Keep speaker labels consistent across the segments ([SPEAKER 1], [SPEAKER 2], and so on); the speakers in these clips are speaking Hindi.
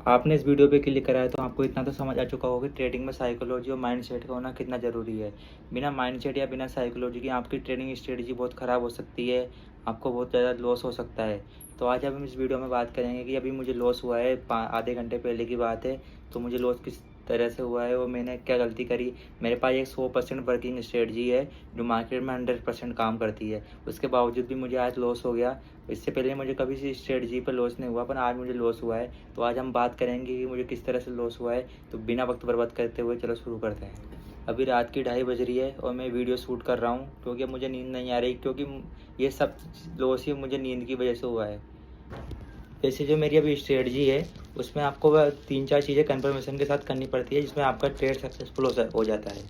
[SPEAKER 1] आपने इस वीडियो पे क्लिक करा है तो आपको इतना तो समझ आ चुका होगा कि ट्रेडिंग में साइकोलॉजी और माइंडसेट का होना कितना ज़रूरी है। बिना माइंडसेट या बिना साइकोलॉजी के आपकी ट्रेडिंग स्ट्रेटजी बहुत ख़राब हो सकती है, आपको बहुत ज़्यादा लॉस हो सकता है। तो आज हम इस वीडियो में बात करेंगे कि अभी मुझे लॉस हुआ है, आधे घंटे पहले की बात है। तो मुझे लॉस किस तरह से हुआ है और मैंने क्या गलती करी। मेरे पास एक 100% वर्किंग स्ट्रेटजी है जो मार्केट में 100% काम करती है, उसके बावजूद भी मुझे आज लॉस हो गया। इससे पहले मुझे कभी सी स्ट्रेटजी पर लॉस नहीं हुआ, पर आज मुझे लॉस हुआ है। तो आज हम बात करेंगे कि मुझे किस तरह से लॉस हुआ है। तो बिना वक्त बर्बाद करते हुए चलो शुरू करते हैं। अभी रात की 2:30 बज रही है और मैं वीडियो शूट कर रहा हूँ क्योंकि अब मुझे नींद नहीं आ रही, क्योंकि ये सब लॉस ही मुझे नींद की वजह से हुआ है। वैसे जो मेरी अभी स्ट्रेटजी है उसमें आपको वह 3-4 चीज़ें कन्फर्मेशन के साथ करनी पड़ती है जिसमें आपका ट्रेड सक्सेसफुल हो जाता है।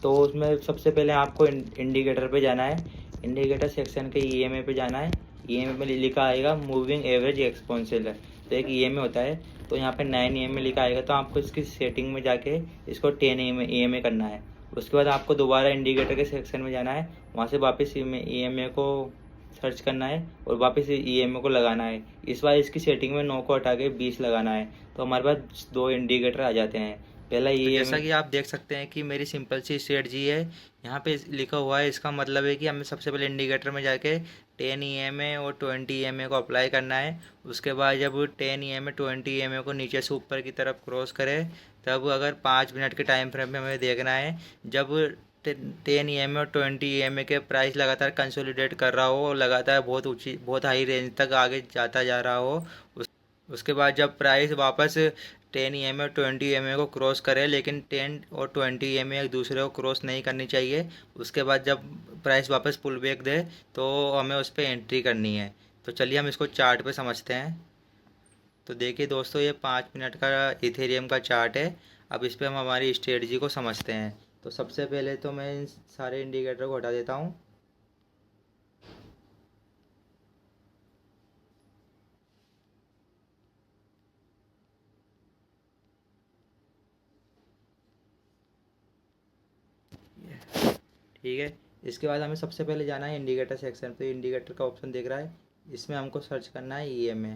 [SPEAKER 1] तो उसमें सबसे पहले आपको इंडिकेटर पे जाना है। इंडिकेटर सेक्शन के ईएमए पे जाना है। ईएमए में लिखा आएगा मूविंग एवरेज एक्सपोनेंशियल है, तो एक ईएमए होता है। तो यहाँ पे 9 ईएमए लिखा आएगा, तो आपको इसकी सेटिंग में जाके इसको 10 ईएमए करना है। उसके बाद आपको दोबारा इंडिकेटर के सेक्शन में जाना है, वहाँ से वापस ईएमए को सर्च करना है और वापस ईएमए को लगाना है। इस बार इसकी सेटिंग में 9 को हटा के 20 लगाना है, तो हमारे पास 2 इंडिकेटर आ जाते हैं। पहला ये, जैसा कि आप देख सकते हैं कि मेरी सिंपल सी स्ट्रेटजी है। यहाँ पे लिखा हुआ है, इसका मतलब है कि हमें सबसे पहले इंडिकेटर में जाके 10 ईएमए और 20 ईएमए को अप्लाई करना है। उसके बाद जब 10 ईएमए 20 ईएमए को नीचे से ऊपर की तरफ क्रॉस करे, तब अगर 5 मिनट के टाइम फ्रेम में हमें देखना है। जब 10 ईएमए और 20 ईएमए के प्राइस लगातार कंसोलिडेट कर रहा हो और लगातार बहुत ऊंची बहुत हाई रेंज तक आगे जाता जा रहा हो, उसके बाद जब प्राइस वापस 10 ईएमए और 20 ईएमए को क्रॉस करे, लेकिन 10 और 20 ईएमए एक दूसरे को क्रॉस नहीं करनी चाहिए। उसके बाद जब प्राइस वापस पुल बैक दे तो हमें उस पर एंट्री करनी है। तो चलिए हम इसको चार्ट पे समझते हैं। तो देखिए दोस्तों, ये 5 मिनट का इथेरियम का चार्ट है। अब इस पर हम हमारी स्ट्रेटजी को समझते हैं। तो सबसे पहले तो मैं इन सारे इंडिकेटर को हटा देता हूँ। ठीक है, इसके बाद हमें सबसे पहले जाना है इंडिकेटर सेक्शन पे। इंडिकेटर का ऑप्शन दिख रहा है, इसमें हमको सर्च करना है ईएमए।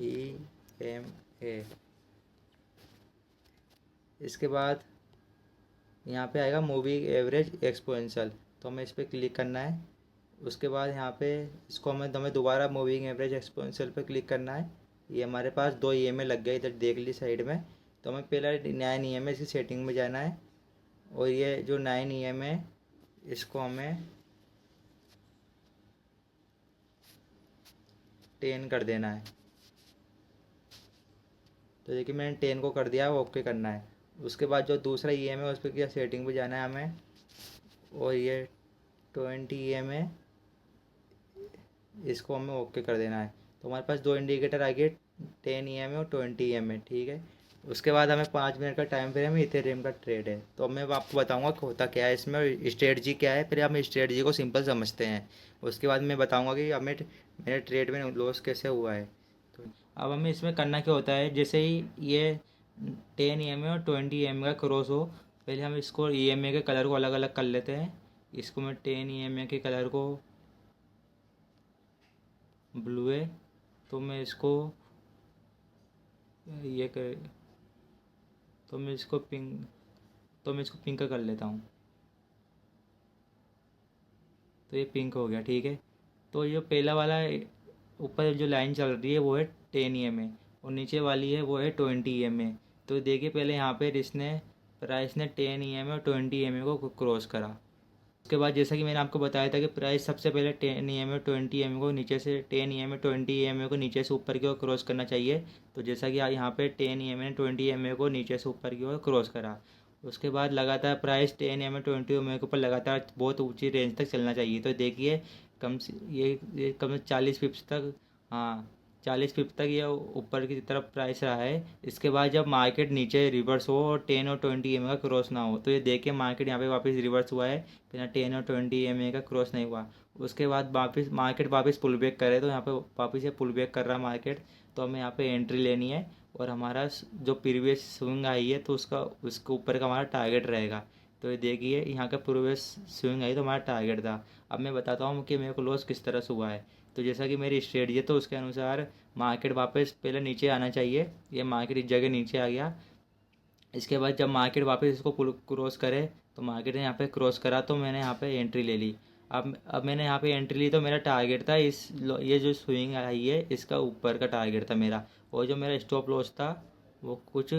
[SPEAKER 1] ईएमए, इसके बाद यहाँ पे आएगा मूविंग एवरेज एक्सपोनेंशियल, तो हमें इस पर क्लिक करना है। उसके बाद यहाँ पे इसको हमें दोबारा मूविंग एवरेज एक्सपोनेंशियल पे क्लिक करना है। ये हमारे पास 2 ईएमए लग गए, इधर देख ली साइड में। तो हमें पहला 9 ईएमए इसकी सेटिंग में जाना है और ये जो 9 ईएमए इसको हमें 10 कर देना है। तो देखिए मैंने 10 को कर दिया, ओके करना है। उसके बाद जो दूसरा ईएमए उस पर क्या सेटिंग पे जाना है हमें, और ये 20 ईएमए इसको हमें ओके कर देना है। तो हमारे पास 2 इंडिकेटर आ गए, 10 ईएमए और 20 ईएमए। ठीक है, उसके बाद हमें 5 मिनट का टाइम फ्रेम इथेरियम का ट्रेड है। तो मैं आपको बताऊंगा कि होता क्या है इसमें और स्ट्रेटजी क्या है। फिर हम स्ट्रेटजी को सिंपल समझते हैं, उसके बाद मैं बताऊंगा कि हमें मेरे ट्रेड में लॉस कैसे हुआ है। तो अब हमें इसमें करना क्या होता है, जैसे ही ये 10 ईएमए और 20 ईएमए का क्रॉस हो, पहले हम इसको ईएमए के कलर को अलग अलग कर लेते हैं। इसको मैं 10 ईएमए के कलर को ब्लू है, तो मैं इसको ये कर तो मैं इसको पिंक कर लेता हूँ। तो ये पिंक हो गया। ठीक है, तो ये पहला वाला ऊपर जो लाइन चल रही है वो है 10 ईएमए और नीचे वाली है वो है 20 ईएमए। तो देखिए पहले यहाँ पे इसने प्राइस ने 10 ईएमए और 20 ईएमए को क्रॉस करा। उसके बाद जैसा कि मैंने आपको बताया था कि प्राइस सबसे पहले 10 ईएमए 20 ईएमए को नीचे से 10 ईएमए 20 ईएमए को नीचे से ऊपर की ओर क्रॉस करना चाहिए। तो जैसा कि यहाँ पे 10 ईएमए ने 20 ईएमए को नीचे से ऊपर की ओर क्रॉस करा। उसके बाद लगातार प्राइस 10 ईएमए 20 ईएमए के ऊपर लगातार बहुत ऊंची रेंज तक चलना चाहिए। तो देखिए कम से ये कम से 40 पिप्स तक, हाँ 40 पिप्स तक ये ऊपर की तरफ प्राइस रहा है। इसके बाद जब मार्केट नीचे रिवर्स हो और 10 और 20 ईएमए का क्रॉस ना हो, तो ये देखिए मार्केट यहाँ पे वापस रिवर्स हुआ है, बिना 10 और 20 ईएमए का क्रॉस नहीं हुआ। उसके बाद वापस मार्केट वापस पुल बैक करे, तो यहाँ पे वापस ये पुल बैक कर रहा मार्केट, तो हमें यहाँ पे एंट्री लेनी है और हमारा जो प्रीवियस स्विंग आई है तो उसके ऊपर का हमारा टारगेट रहेगा। तो ये देखिए यहाँ का प्रीवियस स्विंग आई तो हमारा टारगेट था। अब मैं बताता हूँ कि मेरे को लॉस किस तरह से हुआ है। तो जैसा कि मेरी स्ट्रेटजी है तो उसके अनुसार मार्केट वापस पहले नीचे आना चाहिए। ये मार्केट इस जगह नीचे आ गया। इसके बाद जब मार्केट वापस इसको क्रॉस करे तो मार्केट ने यहाँ पे क्रॉस करा तो मैंने यहाँ पे एंट्री ले ली। अब मैंने यहाँ पे एंट्री ली तो मेरा टारगेट था ये जो स्विंग आई है इसका ऊपर का टारगेट था मेरा। और जो मेरा स्टॉप लॉस था वो कुछ,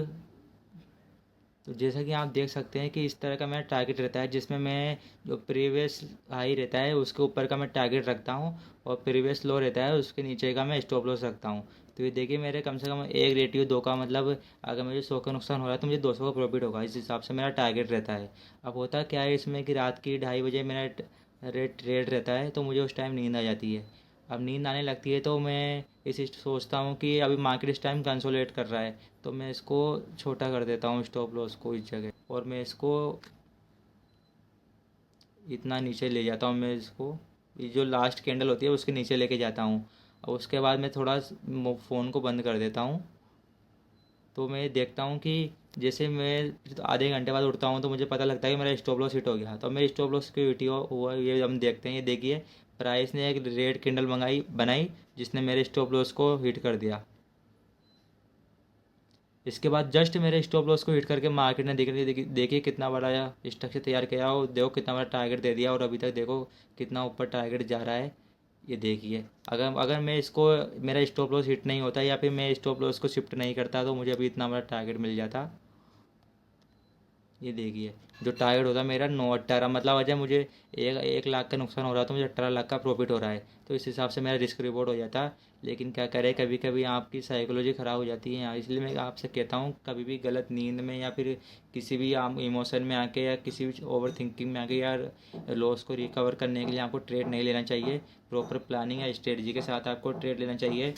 [SPEAKER 1] तो जैसा कि आप देख सकते हैं कि इस तरह का मेरा टारगेट रहता है जिसमें मैं जो प्रीवियस हाई रहता है उसके ऊपर का मैं टारगेट रखता हूँ और प्रीवियस लो रहता है उसके नीचे का मैं स्टॉप लॉस रखता हूँ। तो ये देखिए मेरे कम से कम एक रेटियो 2 का मतलब अगर मुझे 100 का नुकसान हो रहा है तो मुझे 200 का प्रॉफिट होगा। इस हिसाब से मेरा टारगेट रहता है। अब होता क्या है इसमें कि रात की 2:30 बजे मेरा रेट ट्रेड रहता है तो मुझे उस टाइम नींद आ जाती है। अब नींद आने लगती है तो मैं इस सोचता हूँ कि अभी मार्केट इस टाइम कंसोलिडेट कर रहा है तो मैं इसको छोटा कर देता हूँ स्टॉप लॉस को इस जगह, और मैं इसको इतना नीचे ले जाता हूँ। मैं इसको ये जो लास्ट कैंडल होती है उसके नीचे लेके जाता हूँ। और उसके बाद मैं थोड़ा फ़ोन को बंद कर देता हूँ। तो मैं देखता हूँ कि जैसे मैं आधे घंटे बाद उठता हूँ तो मुझे पता लगता है कि मेरा स्टॉप लॉस हिट हो गया। तो मैं स्टॉप लॉस की वीडियो हुआ ये हम देखते हैं। ये देखिए प्राइस ने एक रेड कैंडल बनाई जिसने मेरे स्टॉप लॉस को हिट कर दिया। इसके बाद जस्ट मेरे स्टॉप लॉस को हिट करके मार्केट ने देखिए कितना बड़ा स्ट्रक्चर तैयार किया और देखो कितना बड़ा टारगेट दे दिया और अभी तक देखो कितना ऊपर टारगेट जा रहा है। ये देखिए अगर अगर मैं इसको मेरा स्टॉप लॉस हिट नहीं होता या फिर मैं स्टॉप लॉस को शिफ्ट नहीं करता तो मुझे अभी इतना बड़ा टारगेट मिल जाता। ये देखिए जो टारगेट होता है मेरा 9-18 मतलब वजह मुझे 1 लाख का नुकसान हो रहा था, मुझे 18 लाख का प्रॉफिट हो रहा है। तो इस हिसाब से मेरा रिस्क रिवॉर्ड हो जाता। लेकिन क्या करें कभी कभी आपकी साइकोलॉजी ख़राब हो जाती है यहाँ, इसलिए मैं आपसे कहता हूँ कभी भी गलत नींद में या फिर किसी भी आप इमोशन में आके या किसी भी ओवर थिंकिंग में आके या लॉस को रिकवर करने के लिए आपको ट्रेड नहीं लेना चाहिए। प्रॉपर प्लानिंग या स्ट्रेटजी के साथ आपको ट्रेड लेना चाहिए।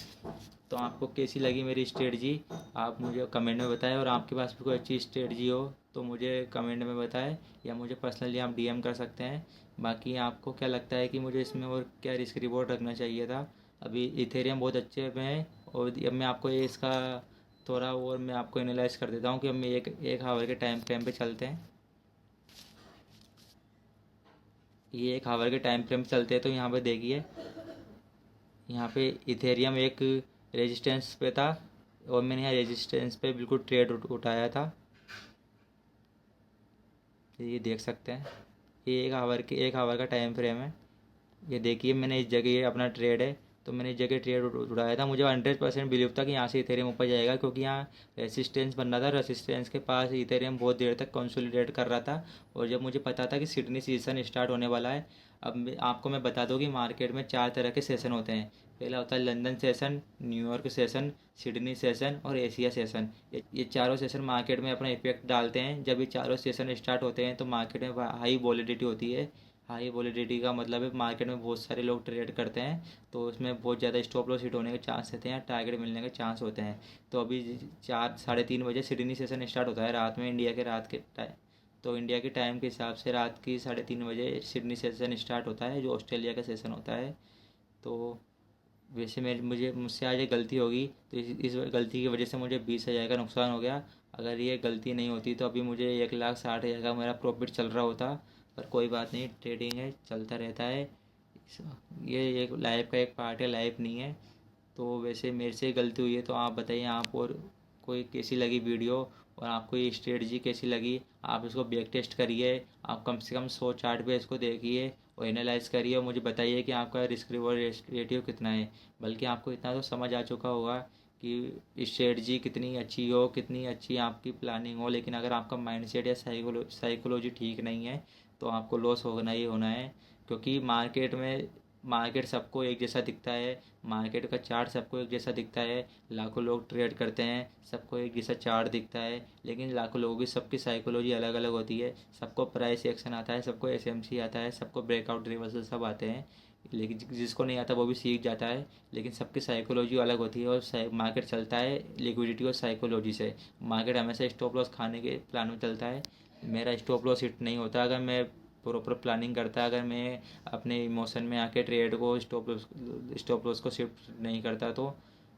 [SPEAKER 1] तो आपको कैसी लगी मेरी स्ट्रेटजी आप मुझे कमेंट में बताएं, और आपके पास भी कोई अच्छी स्ट्रेटजी हो तो मुझे कमेंट में बताएं या मुझे पर्सनली आप डीएम कर सकते हैं। बाकी आपको क्या लगता है कि मुझे इसमें और क्या रिस्क रिवॉर्ड रखना चाहिए था। अभी इथेरियम बहुत अच्छे में है और अब मैं आपको ये इसका थोड़ा और मैं आपको एनालाइज कर देता हूँ कि हम एक हावर के टाइम फ्रेम पे चलते हैं। ये 1 हावर के टाइम फ्रेम पे चलते हैं तो यहाँ पे देखिए यहाँ पे इथेरियम एक रेजिस्टेंस पे था और मैंने यहाँ रेजिस्टेंस पे बिल्कुल ट्रेड उठाया था। ये देख सकते हैं ये 1 हावर का टाइम फ्रेम है। ये देखिए मैंने इस जगह ये अपना ट्रेड है तो मैंने इस जगह ट्रेड उठाया था। मुझे 100% बिलीव था कि यहाँ से इथेरियम ऊपर जाएगा क्योंकि यहाँ रेसिस्टेंस बन रहा था। रेसिस्टेंस के पास इथेरियम बहुत देर तक कंसोलिडेट कर रहा था और जब मुझे पता था कि सिडनी सीजन स्टार्ट होने वाला है। अब आपको मैं बता दूँ कि मार्केट में 4 तरह के सेशन होते हैं। पहला होता है London session, New York session, Sydney session और एशिया सेशन। ये चारों सेशन मार्केट में अपना इफेक्ट डालते हैं। जब ये चारों सेशन स्टार्ट होते हैं तो मार्केट में हाई वॉलिडिटी होती है। हाई वॉलिडिटी का मतलब है मार्केट में बहुत सारे लोग ट्रेड करते हैं तो उसमें बहुत ज़्यादा स्टॉप लॉस हिट होने के चांस रहते हैं, टारगेट मिलने के चांस होते हैं। तो अभी 4-3:30 बजे सिडनी सेशन स्टार्ट होता है रात में, इंडिया के रात के टाइम। तो इंडिया के टाइम के हिसाब से रात की 3:30 बजे सिडनी सेशन स्टार्ट होता है जो ऑस्ट्रेलिया का सेशन होता है। तो वैसे मुझसे आज ये गलती होगी तो इस गलती की वजह से मुझे 20,000 का नुकसान हो गया। अगर ये गलती नहीं होती तो अभी मुझे 1,60,000 का मेरा प्रॉफिट चल रहा होता। पर कोई बात नहीं, ट्रेडिंग है, चलता रहता है। ये एक लाइफ का एक पार्ट है, लाइफ नहीं है। तो वैसे मेरे से गलती हुई है तो आप बताइए आप और कोई कैसी लगी वीडियो और आपको ये स्ट्रेटजी कैसी लगी। आप इसको बैक टेस्ट करिए, आप कम से कम 100 चार्ट पे इसको देखिए और एनालाइज करिए और मुझे बताइए कि आपका रिस्क रिवॉर्ड रेशियो कितना है। बल्कि आपको इतना तो समझ आ चुका होगा कि स्ट्रेटजी कितनी अच्छी हो, कितनी अच्छी आपकी प्लानिंग हो, लेकिन अगर आपका माइंडसेट या साइकोलॉजी ठीक नहीं है तो आपको लॉस होना ही होना है। क्योंकि मार्केट सबको एक जैसा दिखता है, मार्केट का चार्ट सबको एक जैसा दिखता है। लाखों लोग ट्रेड करते हैं, सबको एक जैसा चार्ट दिखता है, लेकिन लाखों लोगों की सबकी साइकोलॉजी अलग अलग होती है। सबको प्राइस एक्शन आता है, सबको एसएमसी आता है, सबको ब्रेकआउट रिवर्सल सब आते हैं। लेकिन जिसको नहीं आता वो भी सीख जाता है। लेकिन सबकी साइकोलॉजी अलग होती है और मार्केट चलता है लिक्विडिटी और साइकोलॉजी से। मार्केट हमेशा स्टॉप लॉस खाने के प्लान में चलता है। मेरा स्टॉप लॉस हिट नहीं होता अगर मैं प्रॉपर प्लानिंग करता, अगर मैं अपने इमोशन में आके ट्रेड को स्टॉप लॉस को शिफ्ट नहीं करता। तो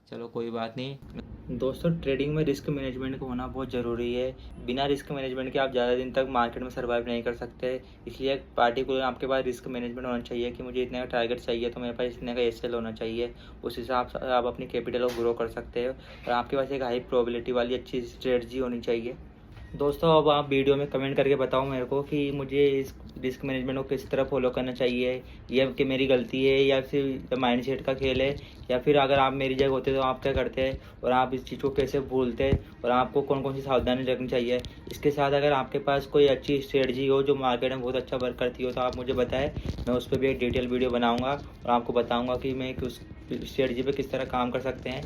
[SPEAKER 1] चलो कोई बात नहीं। दोस्तों, ट्रेडिंग में रिस्क मैनेजमेंट का होना बहुत ज़रूरी है। बिना रिस्क मैनेजमेंट के आप ज़्यादा दिन तक मार्केट में सर्वाइव नहीं कर सकते। इसलिए एक पार्टिकुलर आपके पास रिस्क मैनेजमेंट होना चाहिए कि मुझे इतने का टारगेट चाहिए तो मेरे पास इतने का एसएल होना चाहिए। उस हिसाब से आप अपनी कैपिटल को ग्रो कर सकते हो और आपके पास एक हाई प्रोबेबिलिटी वाली अच्छी स्ट्रेटजी होनी चाहिए। दोस्तों, अब आप वीडियो में कमेंट करके बताओ मेरे को कि मुझे इस रिस्क मैनेजमेंट को किस तरह फॉलो करना चाहिए, या कि मेरी गलती है या फिर माइंडसेट का खेल है, या फिर अगर आप मेरी जगह होते तो आप क्या करते और आप इस चीज़ को कैसे भूलते और आपको कौन कौन सी सावधानी रखनी चाहिए। इसके साथ अगर आपके पास कोई अच्छी स्ट्रेटजी हो जो मार्केट में बहुत अच्छा वर्क करती हो तो आप मुझे बताएं। मैं उस पर भी एक डिटेल वीडियो बनाऊँगा और आपको बताऊँगा कि मैं उस स्ट्रेटजी पर किस तरह काम कर सकते हैं।